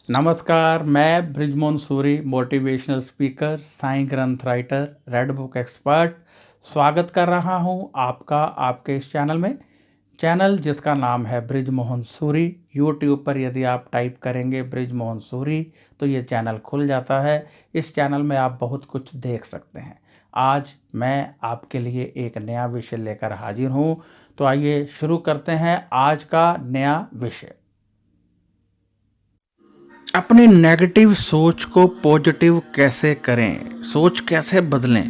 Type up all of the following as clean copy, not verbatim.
नमस्कार, मैं Brijmohan Suri motivational speaker, Sai ग्रंथ राइटर, रेड बुक एक्सपर्ट स्वागत कर रहा हूं आपका आपके इस चैनल में। चैनल जिसका नाम है बृजमोहन सूरी। यूट्यूब पर यदि आप टाइप करेंगे बृजमोहन सूरी तो ये चैनल खुल जाता है। इस चैनल में आप बहुत कुछ देख सकते हैं। आज मैं आपके लिए एक नया विषय लेकर हाजिर हूं, तो आइए शुरू करते हैं आज का नया विषय। अपनी नेगेटिव सोच को पॉजिटिव कैसे करें, सोच कैसे बदलें।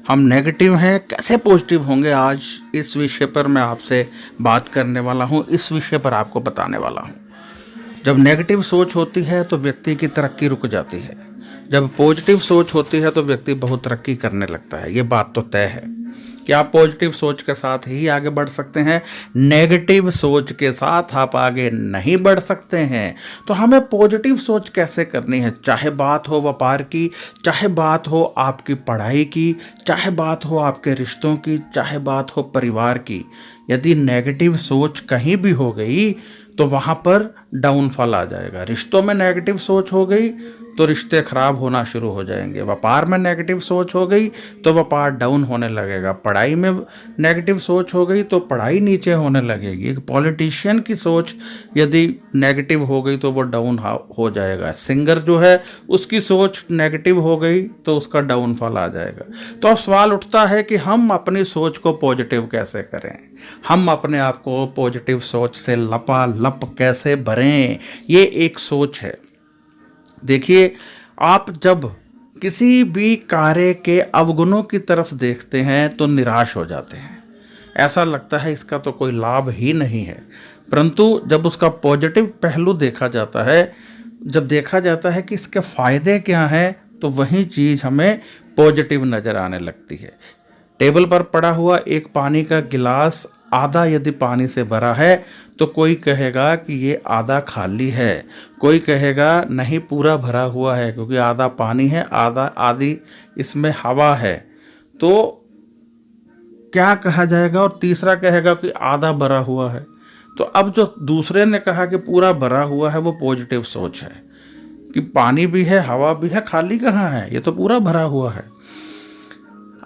हम नेगेटिव हैं, कैसे पॉजिटिव होंगे, आज इस विषय पर मैं आपसे बात करने वाला हूं, इस विषय पर आपको बताने वाला हूं। जब नेगेटिव सोच होती है तो व्यक्ति की तरक्की रुक जाती है, जब पॉजिटिव सोच होती है तो व्यक्ति बहुत तरक्की करने लगता है। ये बात तो तय है कि आप पॉजिटिव सोच के साथ ही आगे बढ़ सकते हैं, नेगेटिव सोच के साथ आप आगे नहीं बढ़ सकते हैं। तो हमें पॉजिटिव सोच कैसे करनी है, चाहे बात हो व्यापार की, चाहे बात हो आपकी पढ़ाई की, चाहे बात हो आपके रिश्तों की, चाहे बात हो परिवार की। यदि नेगेटिव सोच कहीं भी हो गई तो वहाँ पर डाउनफॉल आ जाएगा। रिश्तों में नेगेटिव सोच हो गई तो रिश्ते खराब होना शुरू हो जाएंगे। व्यापार में नेगेटिव सोच हो गई तो व्यापार डाउन होने लगेगा। पढ़ाई में नेगेटिव सोच हो गई तो पढ़ाई नीचे होने लगेगी। एक पॉलिटिशियन की सोच यदि नेगेटिव हो गई तो वो डाउन हो जाएगा। सिंगर जो है उसकी सोच नेगेटिव हो गई तो उसका डाउनफॉल आ जाएगा। तो अब सवाल उठता है कि हम अपनी सोच को पॉजिटिव कैसे करें, हम अपने आप को पॉजिटिव सोच से लपालप कैसे भरें। ये एक सोच है। देखिए, आप जब किसी भी कार्य के अवगुणों की तरफ देखते हैं तो निराश हो जाते हैं। ऐसा लगता है इसका तो कोई लाभ ही नहीं है। परंतु जब उसका पॉजिटिव पहलू देखा जाता है, जब देखा जाता है कि इसके फायदे क्या हैं, तो वही चीज़ हमें पॉजिटिव नज़र आने लगती है। टेबल पर पड़ा हुआ एक पानी का गिलास आधा यदि पानी से भरा है तो कोई कहेगा कि ये आधा खाली है, कोई कहेगा नहीं पूरा भरा हुआ है, क्योंकि आधा पानी है, आधी इसमें हवा है। तो क्या कहा जाएगा, और तीसरा कहेगा कि आधा भरा हुआ है। तो अब जो दूसरे ने कहा कि पूरा भरा हुआ है, वो पॉजिटिव सोच है कि पानी भी है, हवा भी है, खाली कहाँ है, ये तो पूरा भरा हुआ है।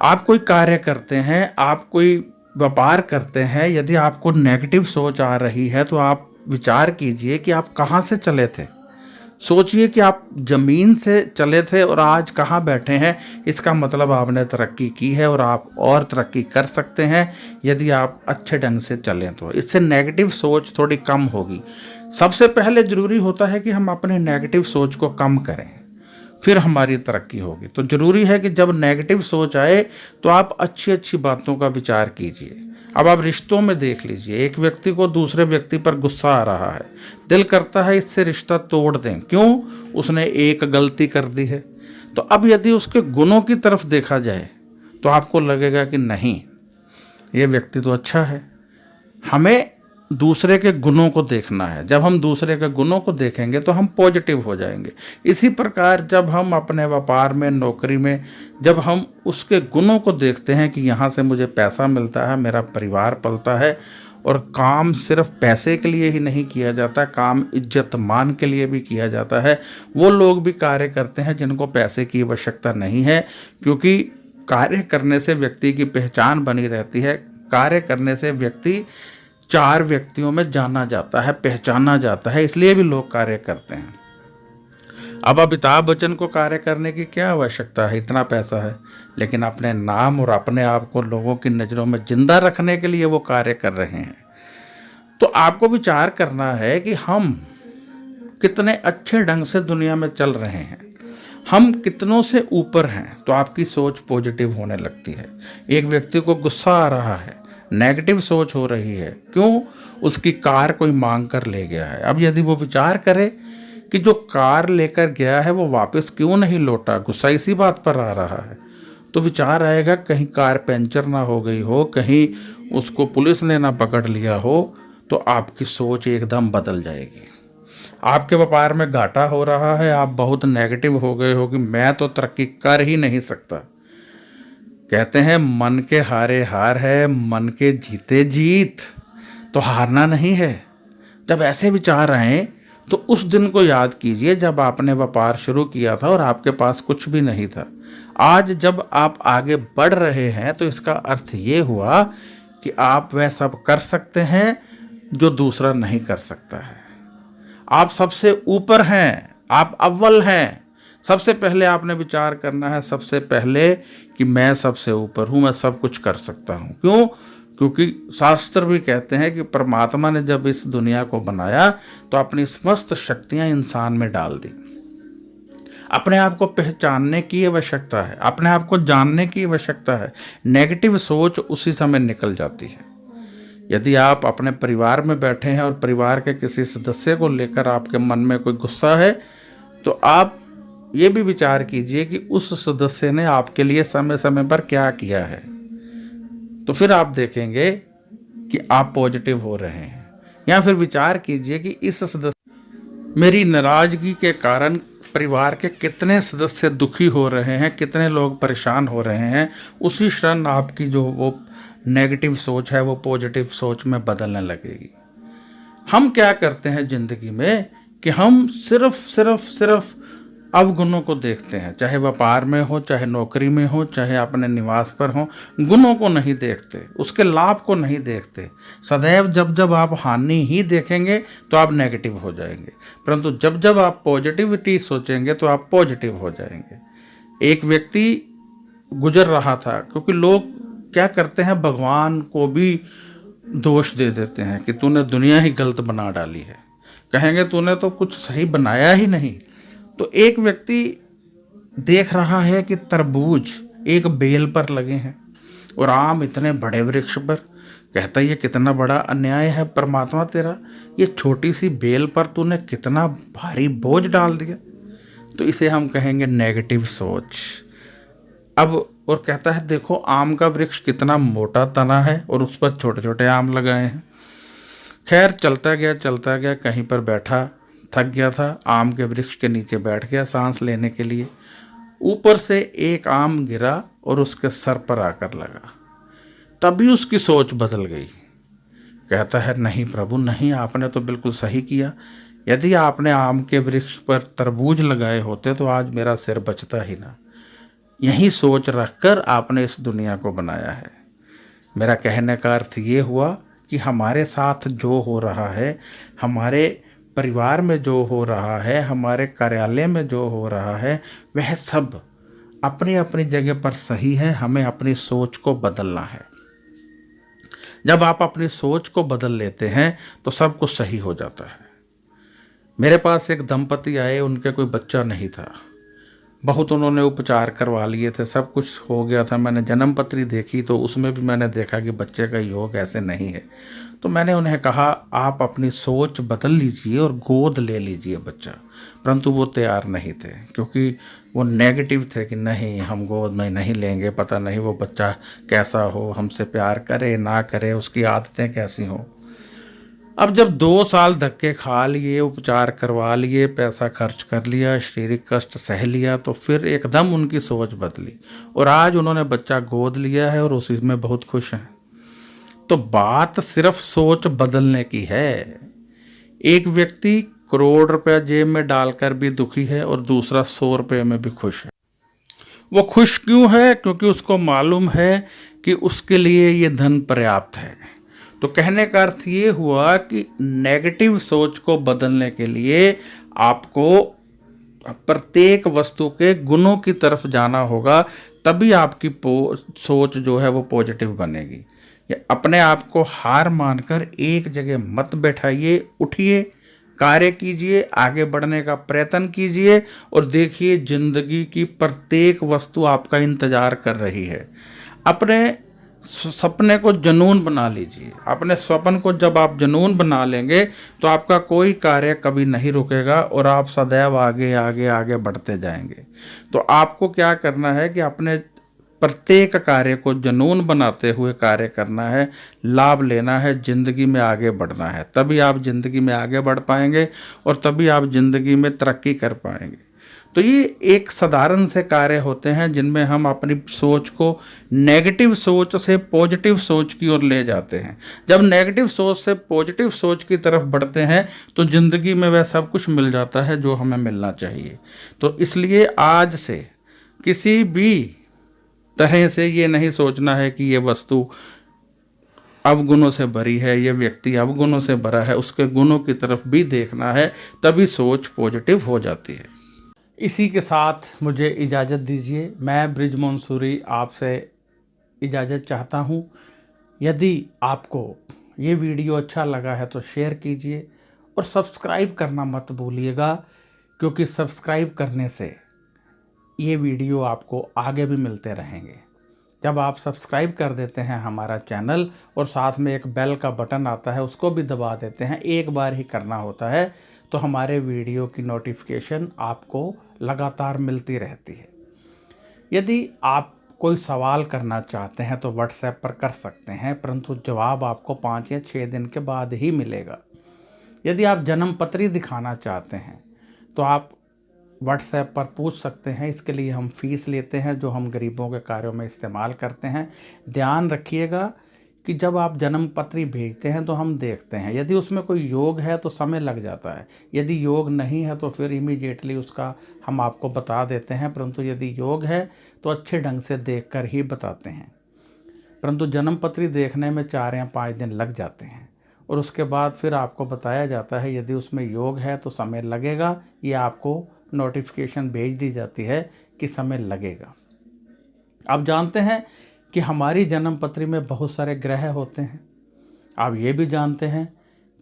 आप कोई कार्य करते हैं, आप कोई व्यापार करते हैं, यदि आपको नेगेटिव सोच आ रही है तो आप विचार कीजिए कि आप कहाँ से चले थे। सोचिए कि आप जमीन से चले थे और आज कहाँ बैठे हैं। इसका मतलब आपने तरक्की की है और आप और तरक्की कर सकते हैं यदि आप अच्छे ढंग से चलें। तो इससे नेगेटिव सोच थोड़ी कम होगी। सबसे पहले ज़रूरी होता है कि हम अपने नेगेटिव सोच को कम करें, फिर हमारी तरक्की होगी। तो ज़रूरी है कि जब नेगेटिव सोच आए तो आप अच्छी अच्छी बातों का विचार कीजिए। अब आप रिश्तों में देख लीजिए, एक व्यक्ति को दूसरे व्यक्ति पर गुस्सा आ रहा है, दिल करता है इससे रिश्ता तोड़ दें। क्यों? उसने एक गलती कर दी है। तो अब यदि उसके गुणों की तरफ देखा जाए तो आपको लगेगा कि नहीं, ये व्यक्ति तो अच्छा है। हमें दूसरे के गुणों को देखना है। जब हम दूसरे के गुणों को देखेंगे तो हम पॉजिटिव हो जाएंगे। इसी प्रकार जब हम अपने व्यापार में, नौकरी में, जब हम उसके गुणों को देखते हैं कि यहाँ से मुझे पैसा मिलता है, मेरा परिवार पलता है, और काम सिर्फ पैसे के लिए ही नहीं किया जाता, काम इज्जत मान के लिए भी किया जाता है। वो लोग भी कार्य करते हैं जिनको पैसे की आवश्यकता नहीं है, क्योंकि कार्य करने से व्यक्ति की पहचान बनी रहती है। कार्य करने से व्यक्ति चार व्यक्तियों में जाना जाता है, पहचाना जाता है, इसलिए भी लोग कार्य करते हैं। अब अमिताभ बच्चन को कार्य करने की क्या आवश्यकता है, इतना पैसा है, लेकिन अपने नाम और अपने आप को लोगों की नज़रों में जिंदा रखने के लिए वो कार्य कर रहे हैं। तो आपको विचार करना है कि हम कितने अच्छे ढंग से दुनिया में चल रहे हैं, हम कितनों से ऊपर हैं, तो आपकी सोच पॉजिटिव होने लगती है। एक व्यक्ति को गुस्सा आ रहा है, नेगेटिव सोच हो रही है, क्यों? उसकी कार कोई मांग कर ले गया है। अब यदि वो विचार करे कि जो कार लेकर गया है वो वापस क्यों नहीं लौटा, गुस्सा इसी बात पर आ रहा है, तो विचार आएगा कहीं कार पंचर ना हो गई हो, कहीं उसको पुलिस ने ना पकड़ लिया हो। तो आपकी सोच एकदम बदल जाएगी। आपके व्यापार में घाटा हो रहा है, आप बहुत नेगेटिव हो गए हो कि मैं तो तरक्की कर ही नहीं सकता। कहते हैं मन के हारे हार है, मन के जीते जीत। तो हारना नहीं है। जब ऐसे विचार आए तो उस दिन को याद कीजिए जब आपने व्यापार शुरू किया था और आपके पास कुछ भी नहीं था। आज जब आप आगे बढ़ रहे हैं तो इसका अर्थ ये हुआ कि आप वह सब कर सकते हैं जो दूसरा नहीं कर सकता है। आप सबसे ऊपर हैं, आप अव्वल हैं। सबसे पहले आपने विचार करना है, सबसे पहले, कि मैं सबसे ऊपर हूं, मैं सब कुछ कर सकता हूं। क्यों? क्योंकि शास्त्र भी कहते हैं कि परमात्मा ने जब इस दुनिया को बनाया तो अपनी समस्त शक्तियां इंसान में डाल दी। अपने आप को पहचानने की आवश्यकता है, अपने आप को जानने की आवश्यकता है। नेगेटिव सोच उसी समय निकल जाती है। यदि आप अपने परिवार में बैठे हैं और परिवार के किसी सदस्य को लेकर आपके मन में कोई गुस्सा है, तो आप ये भी विचार कीजिए कि उस सदस्य ने आपके लिए समय समय पर क्या किया है। तो फिर आप देखेंगे कि आप पॉजिटिव हो रहे हैं। या फिर विचार कीजिए कि इस सदस्य मेरी नाराजगी के कारण परिवार के कितने सदस्य दुखी हो रहे हैं, कितने लोग परेशान हो रहे हैं। उसी क्षण आपकी जो वो नेगेटिव सोच है वो पॉजिटिव सोच में बदलने लगेगी। हम क्या करते हैं जिंदगी में कि हम सिर्फ अवगुणों को देखते हैं, चाहे व्यापार में हो, चाहे नौकरी में हो, चाहे अपने निवास पर हो। गुणों को नहीं देखते, उसके लाभ को नहीं देखते। सदैव जब आप हानि ही देखेंगे तो आप नेगेटिव हो जाएंगे, परंतु जब आप पॉजिटिविटी सोचेंगे तो आप पॉजिटिव हो जाएंगे। एक व्यक्ति गुजर रहा था, क्योंकि लोग क्या करते हैं, भगवान को भी दोष दे देते हैं कि तूने दुनिया ही गलत बना डाली है, कहेंगे तूने तो कुछ सही बनाया ही नहीं। तो एक व्यक्ति देख रहा है कि तरबूज एक बेल पर लगे हैं और आम इतने बड़े वृक्ष पर, कहता है ये कितना बड़ा अन्याय है परमात्मा तेरा, ये छोटी सी बेल पर तूने कितना भारी बोझ डाल दिया। तो इसे हम कहेंगे नेगेटिव सोच। अब और कहता है देखो आम का वृक्ष कितना मोटा तना है और उस पर छोटे छोटे आम लगाए हैं। खैर चलता गया, कहीं पर बैठा, थक गया था, आम के वृक्ष के नीचे बैठ गया सांस लेने के लिए। ऊपर से एक आम गिरा और उसके सर पर आकर लगा। तभी उसकी सोच बदल गई। कहता है नहीं प्रभु नहीं, आपने तो बिल्कुल सही किया। यदि आपने आम के वृक्ष पर तरबूज लगाए होते तो आज मेरा सिर बचता ही ना। यही सोच रखकर आपने इस दुनिया को बनाया है। मेरा कहने का अर्थ ये हुआ कि हमारे साथ जो हो रहा है, हमारे परिवार में जो हो रहा है, हमारे कार्यालय में जो हो रहा है, वह सब अपनी अपनी जगह पर सही है। हमें अपनी सोच को बदलना है। जब आप अपनी सोच को बदल लेते हैं तो सब कुछ सही हो जाता है। मेरे पास एक दंपति आए, उनके कोई बच्चा नहीं था। बहुत उन्होंने उपचार करवा लिए थे, सब कुछ हो गया था। मैंने जन्म पत्री देखी तो उसमें भी मैंने देखा कि बच्चे का योग ऐसे नहीं है। तो मैंने उन्हें कहा आप अपनी सोच बदल लीजिए और गोद ले लीजिए बच्चा, परंतु वो तैयार नहीं थे, क्योंकि वो नेगेटिव थे कि नहीं हम गोद में नहीं लेंगे, पता नहीं वो बच्चा कैसा हो, हमसे प्यार करे ना करे, उसकी आदतें कैसी हों। अब जब 2 साल धक्के खा लिए, उपचार करवा लिए, पैसा खर्च कर लिया, शारीरिक कष्ट सह लिया, तो फिर एकदम उनकी सोच बदली और आज उन्होंने बच्चा गोद लिया है और उसी में बहुत खुश हैं। तो बात सिर्फ सोच बदलने की है। एक व्यक्ति करोड़ रुपया जेब में डालकर भी दुखी है और दूसरा 100 रुपये में भी खुश है। वो खुश क्यों है? क्योंकि उसको मालूम है कि उसके लिए ये धन पर्याप्त है। तो कहने का अर्थ ये हुआ कि नेगेटिव सोच को बदलने के लिए आपको प्रत्येक वस्तु के गुणों की तरफ जाना होगा, तभी आपकी सोच जो है वो पॉजिटिव बनेगी। या अपने आप को हार मानकर एक जगह मत बैठाइए, उठिए, कार्य कीजिए, आगे बढ़ने का प्रयत्न कीजिए और देखिए जिंदगी की प्रत्येक वस्तु आपका इंतजार कर रही है। अपने सपने को जुनून बना लीजिए। अपने सपन को जब आप जुनून बना लेंगे तो आपका कोई कार्य कभी नहीं रुकेगा और आप सदैव आगे आगे आगे बढ़ते जाएंगे। तो आपको क्या करना है कि अपने प्रत्येक कार्य को जुनून बनाते हुए कार्य करना है, लाभ लेना है, जिंदगी में आगे बढ़ना है। तभी आप जिंदगी में आगे बढ़ पाएंगे और तभी आप जिंदगी में तरक्की कर पाएंगे। तो ये एक साधारण से कार्य होते हैं जिनमें हम अपनी सोच को नेगेटिव सोच से पॉजिटिव सोच की ओर ले जाते हैं। जब नेगेटिव सोच से पॉजिटिव सोच की तरफ बढ़ते हैं तो ज़िंदगी में वह सब कुछ मिल जाता है जो हमें मिलना चाहिए। तो इसलिए आज से किसी भी तरह से ये नहीं सोचना है कि ये वस्तु अवगुणों से भरी है, ये व्यक्ति अवगुणों से भरा है, उसके गुणों की तरफ भी देखना है, तभी सोच पॉजिटिव हो जाती है। इसी के साथ मुझे इजाज़त दीजिए। मैं बृजमोहन सूरी आपसे इजाज़त चाहता हूँ। यदि आपको ये वीडियो अच्छा लगा है तो शेयर कीजिए और सब्सक्राइब करना मत भूलिएगा, क्योंकि सब्सक्राइब करने से ये वीडियो आपको आगे भी मिलते रहेंगे। जब आप सब्सक्राइब कर देते हैं हमारा चैनल और साथ में एक बेल का बटन आता है उसको भी दबा देते हैं, एक बार ही करना होता है, तो हमारे वीडियो की नोटिफिकेशन आपको लगातार मिलती रहती है। यदि आप कोई सवाल करना चाहते हैं तो व्हाट्सएप पर कर सकते हैं, परंतु जवाब आपको 5 या 6 दिन के बाद ही मिलेगा। यदि आप जन्म पत्री दिखाना चाहते हैं तो आप व्हाट्सएप पर पूछ सकते हैं। इसके लिए हम फ़ीस लेते हैं जो हम गरीबों के कार्यों में इस्तेमाल करते हैं। ध्यान रखिएगा कि जब आप जन्म पत्री भेजते हैं तो हम देखते हैं, यदि उसमें कोई योग है तो समय लग जाता है, यदि योग नहीं है तो फिर इमीडिएटली उसका हम आपको बता देते हैं, परंतु यदि योग है तो अच्छे ढंग से देखकर ही बताते हैं। परंतु जन्म पत्री देखने में 4 या 5 दिन लग जाते हैं और उसके बाद फिर आपको बताया जाता है यदि उसमें योग है तो समय लगेगा, ये आपको नोटिफिकेशन भेज दी जाती है कि समय लगेगा। आप जानते हैं कि हमारी जन्म पत्री में बहुत सारे ग्रह होते हैं। आप ये भी जानते हैं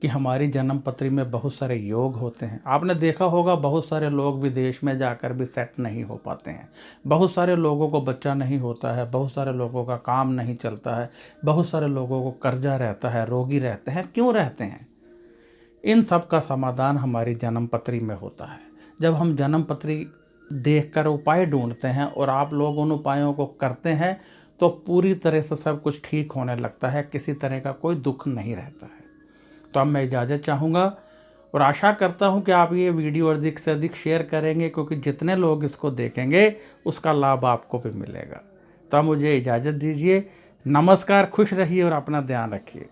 कि हमारी जन्म पत्री में बहुत सारे योग होते हैं। आपने देखा होगा बहुत सारे लोग विदेश में जाकर भी सेट नहीं हो पाते हैं, बहुत सारे लोगों को बच्चा नहीं होता है, बहुत सारे लोगों का काम नहीं चलता है, बहुत सारे लोगों को कर्जा रहता है, रोगी रहते हैं। क्यों रहते हैं? इन सब का समाधान हमारी जन्म पत्री में होता है। जब हम जन्म पत्री देखकर उपाय ढूंढते हैं और आप लोग उन उपायों को करते हैं तो पूरी तरह से सब कुछ ठीक होने लगता है, किसी तरह का कोई दुख नहीं रहता है। तो अब मैं इजाज़त चाहूँगा और आशा करता हूँ कि आप ये वीडियो अधिक से अधिक शेयर करेंगे, क्योंकि जितने लोग इसको देखेंगे उसका लाभ आपको भी मिलेगा। तो अब मुझे इजाज़त दीजिए। नमस्कार, खुश रहिए और अपना ध्यान रखिए।